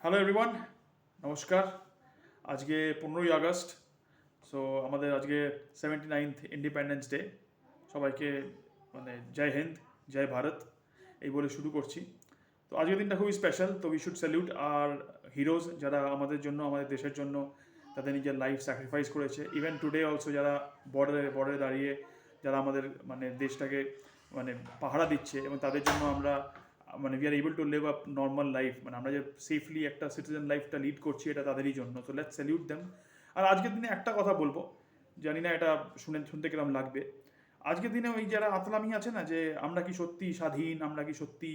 Hello everyone, নমস্কার। আজকে 15ই August. So আমাদের আজকে 79th ইন্ডিপেন্ডেন্স ডে। সবাইকে জয় হিন্দ, জয় ভারত এই বলে শুরু করছি। তো আজকের দিনটা খুবই স্পেশাল। তো we should salute our heroes, যারা আমাদের জন্য, আমাদের দেশের জন্য তাদের নিজের লাইফ স্যাক্রিফাইস করেছে। ইভেন টুডে অলসো যারা বর্ডারে দাঁড়িয়ে যারা আমাদের দেশটাকে পাহারা দিচ্ছে, এবং তাদের জন্য আমরা we are able to live up normal life, আমরা যে সেফলি একটা সিটিজেন লাইফটা লিড করছি, এটা তাদেরই জন্য। তো লেটস স্যালিউট দেম। আর আজকের দিনে একটা কথা বলবো, জানি না এটা শুনতে কিরম লাগবে। আজকের দিনে ওই যারা আতলামি আছে না, যে আমরা কি সত্যি স্বাধীন, আমরা কি সত্যি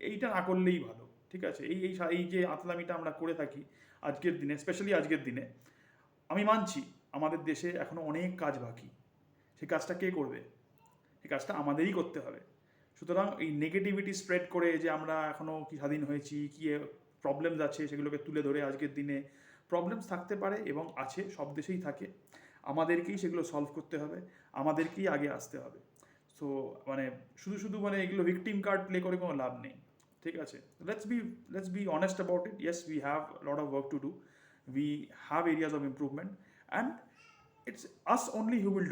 এইটা না করলেই ভালো। ঠিক আছে, এই যে আতলামিটা আমরা করে থাকি আজকের দিনে, স্পেশালি আজকের দিনে, আমি মানছি আমাদের দেশে এখনো অনেক কাজ বাকি। সেই কাজটা কে করবে? এই কাজটা আমাদেরই করতে হবে। সুতরাং এই নেগেটিভিটি স্প্রেড করে যে আমরা এখনও কি স্বাধীন হয়েছি, কি প্রবলেমস আছে, সেগুলোকে তুলে ধরে আজকের দিনে, প্রবলেমস থাকতে পারে এবং আছে, সব দেশেই থাকে, আমাদেরকেই সেগুলো সলভ করতে হবে, আমাদেরকেই আগে আসতে হবে। সো শুধু শুধু এগুলো ভিকটিম কার্ড প্লে করে কোনো লাভ নেই। ঠিক আছে, let's be honest about it. Yes, we have lot of work to do, we have areas of improvement, and it's us only who will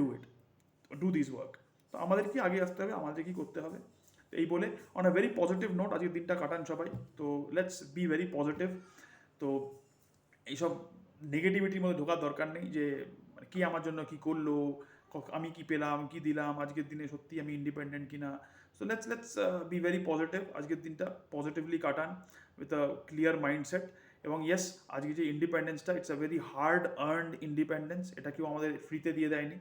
do this work. তো আমাদেরকে আগে আসতে হবে, আমাদেরকে করতে হবে। এই বলে on a very positive note আজকের দিনটা কাটান সবাই। তো লেটস বি ভেরি পজিটিভ। তো এইসব নেগেটিভিটির মধ্যে ঢোকার দরকার নেই, যে কি আমার জন্য কি করলো, আমি কি পেলাম, কি দিলাম, আজকের দিনে সত্যি আমি ইন্ডিপেন্ডেন্ট কিনা। So let's be very positive. আজকের দিনটা পজিটিভলি কাটান উইথ আ ক্লিয়ার মাইন্ডসেট। এবং ইয়েস, আজকে যে ইন্ডিপেন্ডেন্সটা, it's a very hard earned independence. এটা কেউ আমাদের ফ্রিতে দিয়ে দেয়নি।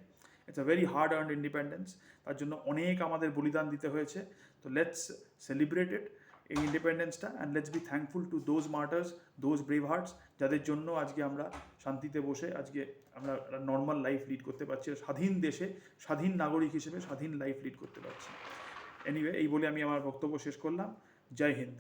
It's a very hard earned independence. তার জন্য অনেক আমাদের বলিদান দিতে হয়েছে। তো লেটস সেলিব্রেট ইট, এই ইন্ডিপেন্ডেন্সটা, and let's be thankful to those martyrs, those brave hearts, যাদের জন্য আজকে আমরা শান্তিতে বসে আজকে আমরা নর্মাল লাইফ লিড করতে পারছি, স্বাধীন দেশে স্বাধীন নাগরিক হিসেবে স্বাধীন লাইফ লিড করতে পারছি। এনিওয়ে, এই বলে আমি আমার বক্তব্য শেষ করলাম। জয় হিন্দ।